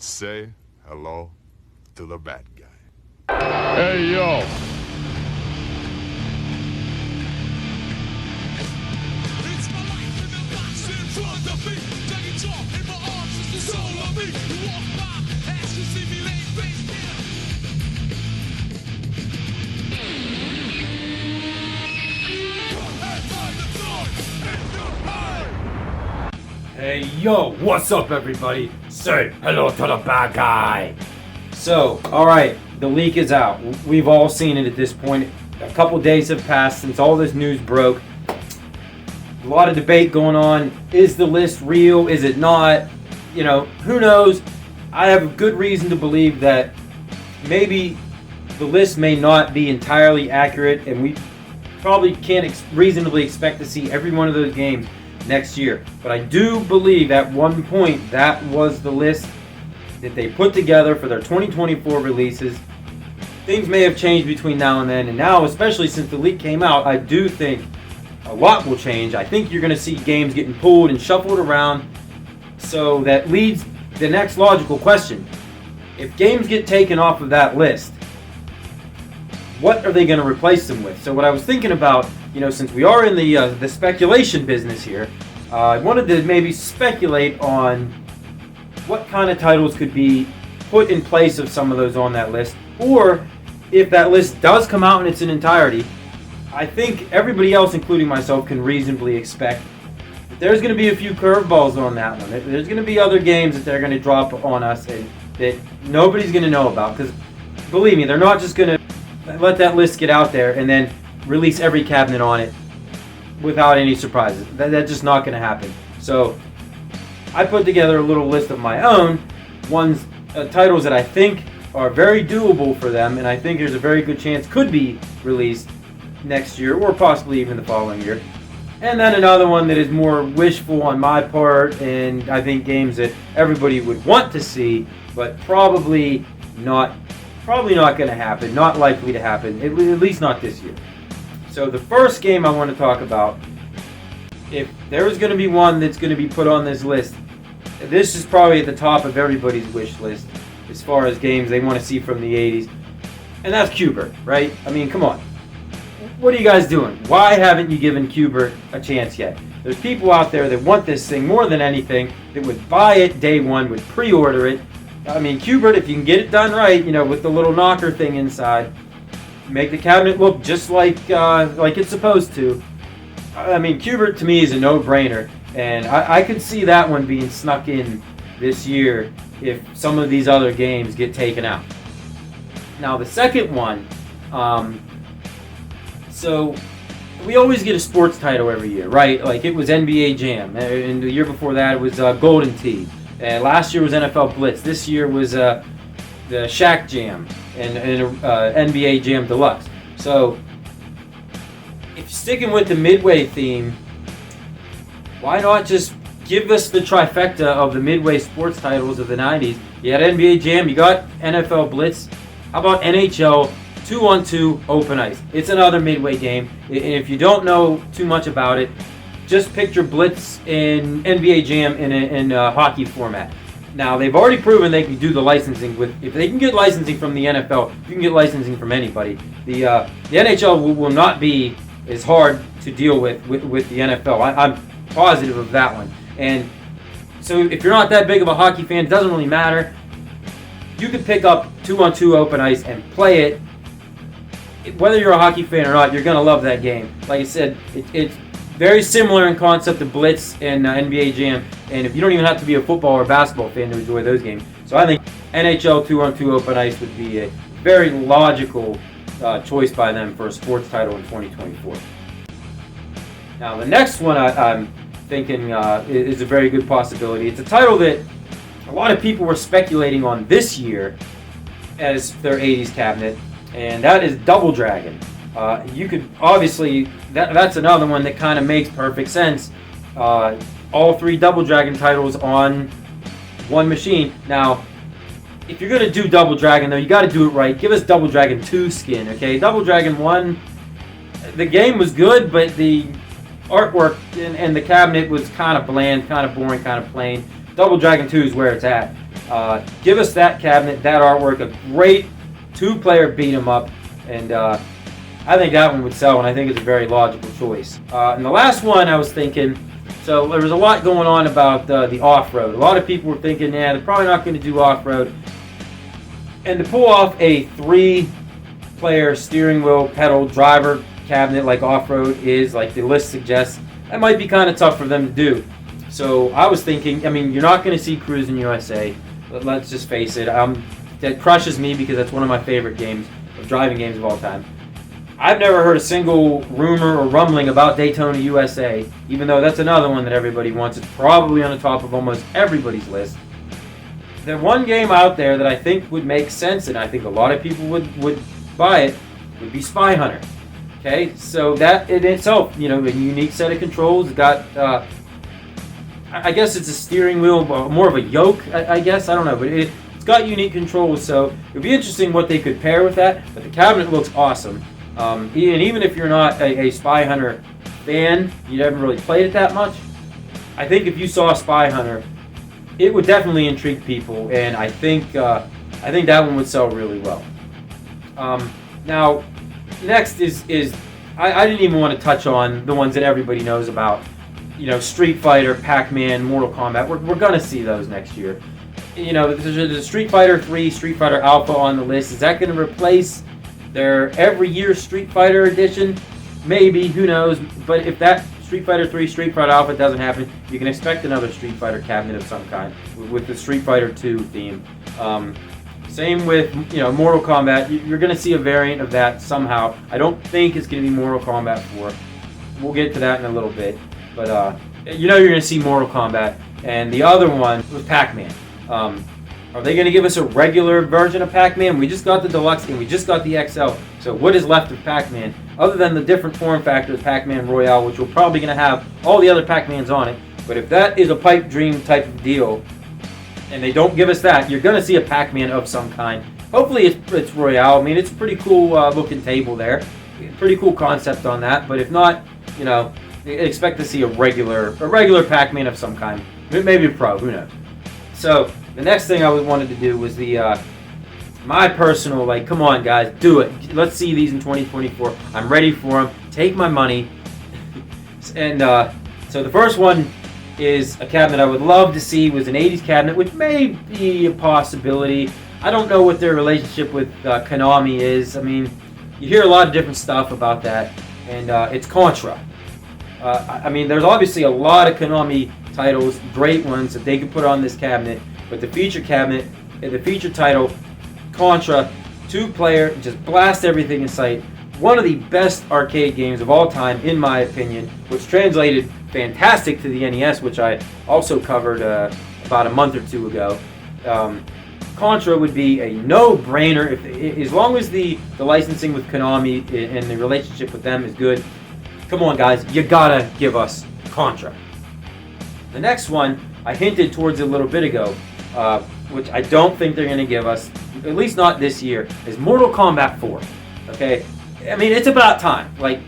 Say hello to the bad guy. Hey, yo. It's my life in the box in front of me. The guitar in my arms is the soul of me. You walk by, ask to see me lay face down. Hey yo, what's up everybody? Say hello to the bad guy. So, alright, the leak is out. We've all seen it at this point. A couple days have passed since all this news broke. A lot of debate going on. Is the list real? Is it not? You know, who knows? I have a good reason to believe that maybe the list may not be entirely accurate, and we probably can't reasonably expect to see every one of those games next year. But I do believe at one point that was the list that they put together for their 2024 releases. Things may have changed between now and then, and now, especially since the leak came out, I do think a lot will change. I think you're going to see games getting pulled and shuffled around. So that leads the next logical question. If games get taken off of that list, what are they going to replace them with? So what I was thinking about, since we are in the speculation business here, I wanted to maybe speculate on what kind of titles could be put in place of some of those on that list. Or if that list does come out in its entirety, I think everybody else, including myself, can reasonably expect that there's going to be a few curveballs on that one. There's going to be other games that they're going to drop on us that nobody's going to know about. Because believe me, they're not just going to let that list get out there and then release every cabinet on it without any surprises. That's just not going to happen. So I put together a little list of my own, titles that I think are very doable for them, and I think there's a very good chance could be released next year or possibly even the following year. And then another one that is more wishful on my part, and I think games that everybody would want to see, but probably not going to happen, not likely to happen, at least not this year. So the first game I want to talk about, if there is going to be one that's going to be put on this list, this is probably at the top of everybody's wish list as far as games they want to see from the 80s. And that's Kubert, right? I mean, come on. What are you guys doing? Why haven't you given Kubert a chance yet? There's people out there that want this thing more than anything, that would buy it day one, would pre-order it. I mean, Kubert, if you can get it done right, with the little knocker thing inside, make the cabinet look just like it's supposed to. I mean, Kubert to me is a no-brainer, and I could see that one being snuck in this year if some of these other games get taken out. Now, the second one, so we always get a sports title every year, right? Like it was NBA Jam, and the year before that it was Golden Tee. Last year was NFL Blitz. This year was the Shaq Jam and NBA Jam Deluxe. So if you're sticking with the Midway theme, why not just give us the trifecta of the Midway sports titles of the 90s? You had NBA Jam, you got NFL Blitz. How about NHL 2-on-2 Open Ice? It's another Midway game. And if you don't know too much about it, just picture Blitz in NBA Jam in a hockey format. Now, they've already proven they can do the licensing if they can get licensing from the NFL, you can get licensing from anybody. The NHL will not be as hard to deal with the NFL. I'm positive of that one. And so if you're not that big of a hockey fan, it doesn't really matter. You could pick up 2-on-2 Open Ice and play it. Whether you're a hockey fan or not, you're going to love that game. Like I said, it's very similar in concept to Blitz and NBA Jam. And if you don't even have to be a football or basketball fan to enjoy those games. So I think NHL 2-on-2 Open Ice would be a very logical choice by them for a sports title in 2024. Now, the next one I'm thinking is a very good possibility. It's a title that a lot of people were speculating on this year as their 80s cabinet, and that is Double Dragon. You could obviously, that's another one that kind of makes perfect sense. All three Double Dragon titles on one machine. Now, if you're going to do Double Dragon, though, you got to do it right. Give us Double Dragon 2 skin, okay? Double Dragon 1, the game was good, but the artwork and the cabinet was kind of bland, kind of boring, kind of plain. Double Dragon 2 is where it's at. Give us that cabinet, that artwork, a great 2-player beat 'em up, and I think that one would sell, and I think it's a very logical choice. And the last one I was thinking, so there was a lot going on about the off-road. A lot of people were thinking, yeah, they're probably not going to do off-road. And to pull off a 3-player steering wheel pedal driver cabinet like off-road is, like the list suggests, that might be kind of tough for them to do. So I was thinking, I mean, you're not going to see Cruis'n USA. Let's just face it. That crushes me because that's one of my favorite games, driving games of all time. I've never heard a single rumor or rumbling about Daytona USA, even though that's another one that everybody wants. It's probably on the top of almost everybody's list. The one game out there that I think would make sense, and I think a lot of people would buy it, would be Spy Hunter. Okay, so that in itself, you know, a unique set of controls. It's got, I guess it's a steering wheel, more of a yoke, I guess. I don't know, but it's got unique controls, so it would be interesting what they could pair with that. But the cabinet looks awesome. And even if you're not a Spy Hunter fan, you haven't really played it that much, I think if you saw Spy Hunter, it would definitely intrigue people, and I think that one would sell really well. Now, next is I didn't even want to touch on the ones that everybody knows about. You know, Street Fighter, PacMan, Mortal Kombat. We're gonna see those next year. You know, there's a Street Fighter 3, Street Fighter Alpha on the list. Is that going to replace their every year Street Fighter edition? Maybe, who knows? But if that Street Fighter 3, Street Fighter Alpha doesn't happen, you can expect another Street Fighter cabinet of some kind with the Street Fighter 2 theme. Same with, you know, Mortal Kombat. You're going to see a variant of that somehow. I don't think it's going to be Mortal Kombat 4. We'll get to that in a little bit. But you know you're going to see Mortal Kombat. And the other one was PacMan. Are they going to give us a regular version of PacMan? We just got the Deluxe and we just got the XL. So what is left of PacMan? Other than the different form factor of PacMan Royale, which we're probably going to have all the other PacMans on it. But if that is a pipe dream type of deal, and they don't give us that, you're going to see a PacMan of some kind. Hopefully it's Royale. I mean, it's a pretty cool looking table there. Pretty cool concept on that. But if not, you know, expect to see a regular PacMan of some kind. Maybe a Pro, who knows. So the next thing I wanted to do was my personal, like, come on guys, do it. Let's see these in 2024. I'm ready for them. Take my money. And so the first one is a cabinet I would love to see, was an 80s cabinet, which may be a possibility. I don't know what their relationship with Konami is. I mean, you hear a lot of different stuff about that, and it's Contra. I mean, there's obviously a lot of Konami titles, great ones that they could put on this cabinet, but the feature cabinet, the feature title, Contra, 2-player, just blast everything in sight. One of the best arcade games of all time, in my opinion, which translated fantastic to the NES, which I also covered about a month or two ago. Contra would be a no-brainer as long as the licensing with Konami and the relationship with them is good. Come on, guys, you gotta give us Contra. The next one, I hinted towards it a little bit ago, which I don't think they're going to give us, at least not this year, is Mortal Kombat 4. Okay? I mean, it's about time. Like,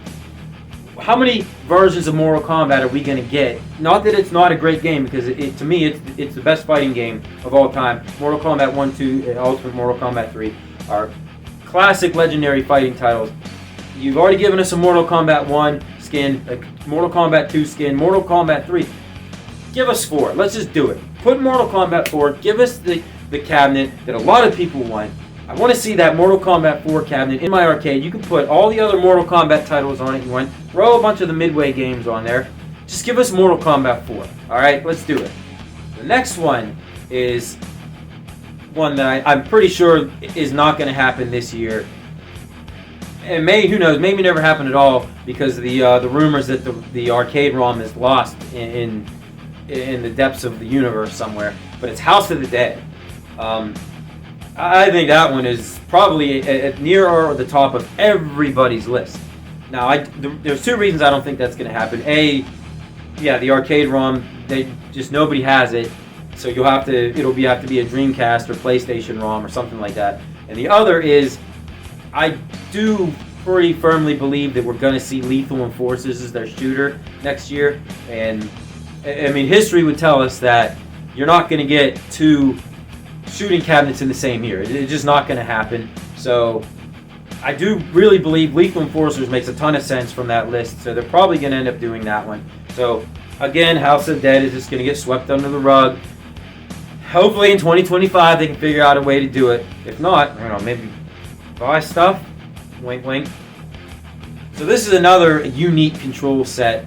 how many versions of Mortal Kombat are we going to get? Not that it's not a great game, because to me, it's the best fighting game of all time. Mortal Kombat 1, 2, and Ultimate Mortal Kombat 3 are classic legendary fighting titles. You've already given us a Mortal Kombat 1 skin, a Mortal Kombat 2 skin, Mortal Kombat 3. Give us 4. Let's just do it. Put Mortal Kombat 4. Give us the cabinet that a lot of people want. I want to see that Mortal Kombat 4 cabinet in my arcade. You can put all the other Mortal Kombat titles on it you want. Throw a bunch of the Midway games on there. Just give us Mortal Kombat 4. Alright, let's do it. The next one is one that I'm pretty sure is not going to happen this year. And who knows, maybe never happen at all, because the rumors that the arcade ROM is lost in the depths of the universe somewhere. But it's House of the Dead. I think that one is probably at near or the top of everybody's list. Now, there's two reasons I don't think that's going to happen. A, yeah, the arcade ROM, nobody has it, so it'll have to be a Dreamcast or PlayStation ROM or something like that. And the other is, I do pretty firmly believe that we're going to see Lethal Enforcers as their shooter next year. And I mean, history would tell us that you're not going to get two shooting cabinets in the same year. It's just not going to happen. So I do really believe Lethal Enforcers makes a ton of sense from that list. So they're probably going to end up doing that one. So again, House of Dead is just going to get swept under the rug. Hopefully in 2025 they can figure out a way to do it. If not, I don't know, maybe buy stuff. Wink, wink. So this is another unique control set.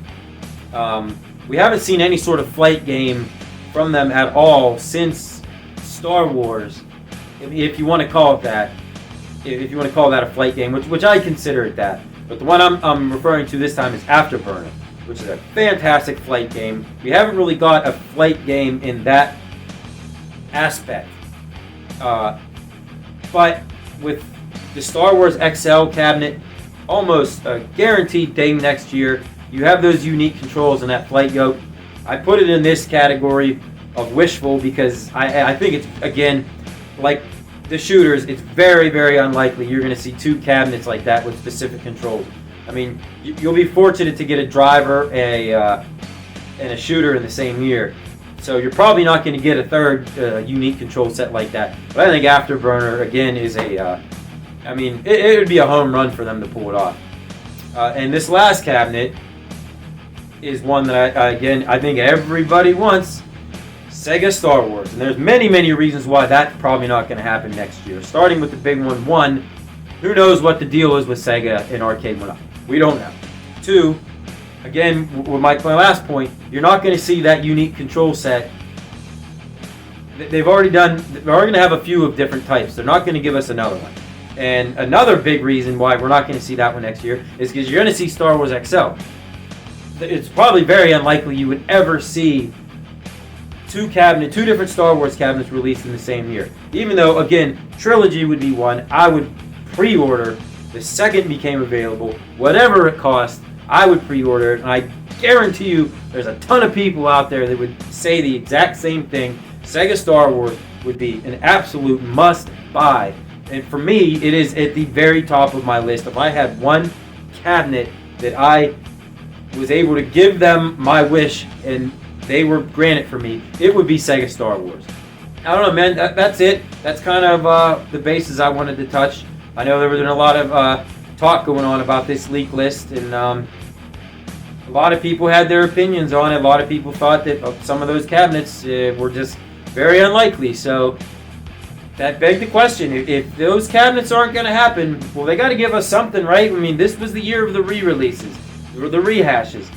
We haven't seen any sort of flight game from them at all since Star Wars, if you want to call it that. If you want to call that a flight game, which I consider it that. But the one I'm referring to this time is Afterburner, which is a fantastic flight game. We haven't really got a flight game in that aspect. But with the Star Wars XL cabinet, almost a guaranteed thing next year. You have those unique controls in that flight yoke. I put it in this category of wishful because I think it's, again, like the shooters, it's very, very unlikely you're going to see two cabinets like that with specific controls. I mean, you'll be fortunate to get a driver and a shooter in the same year. So you're probably not going to get a third unique control set like that. But I think Afterburner, again, is a... I mean, it would be a home run for them to pull it off. And this last cabinet is one that, I think everybody wants. Sega Star Wars. And there's many, many reasons why that's probably not going to happen next year. Starting with the big one. One, who knows what the deal is with Sega and Arcade1up. We don't know. Two, again, with my last point, you're not going to see that unique control set. They're already going to have a few of different types. They're not going to give us another one. And another big reason why we're not going to see that one next year is because you're going to see Star Wars XL. It's probably very unlikely you would ever see two different Star Wars cabinets released in the same year. Even though, again, Trilogy would be one. I would pre-order the second it became available. Whatever it cost, I would pre-order it. And I guarantee you there's a ton of people out there that would say the exact same thing. Sega Star Wars would be an absolute must-buy. And for me, it is at the very top of my list. If I had one cabinet that I was able to give them my wish and they were granted for me, it would be Sega Star Wars. I don't know, man. That's it. That's kind of the bases I wanted to touch. I know there was a lot of talk going on about this leak list, and a lot of people had their opinions on it. A lot of people thought that some of those cabinets were just very unlikely. So that begged the question, if those cabinets aren't going to happen, well, they got to give us something, right? I mean, this was the year of the re-releases, or the rehashes.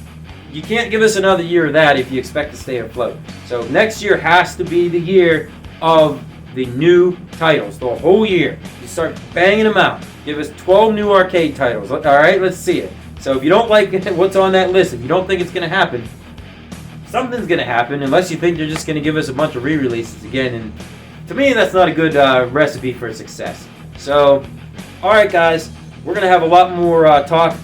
You can't give us another year of that if you expect to stay afloat. So next year has to be the year of the new titles, the whole year. You start banging them out. Give us 12 new arcade titles. All right, let's see it. So if you don't like what's on that list, if you don't think it's going to happen, something's going to happen, unless you think they're just going to give us a bunch of re-releases again. And to me, that's not a good recipe for success. So, all right, guys, we're going to have a lot more talk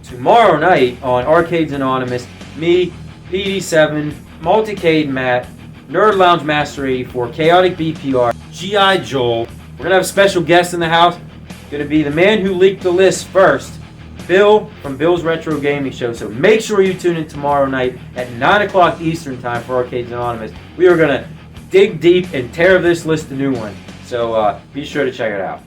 tomorrow night on Arcades Anonymous. Me, PD7, Multicade Matt, Nerd Lounge Master 84, Chaotic BPR, G.I. Joel. We're going to have a special guest in the house. Going to be the man who leaked the list first, Bill from Bill's Retro Gaming Show. So make sure you tune in tomorrow night at 9 o'clock Eastern Time for Arcades Anonymous. We are going to dig deep and tear this list a new one. So be sure to check it out.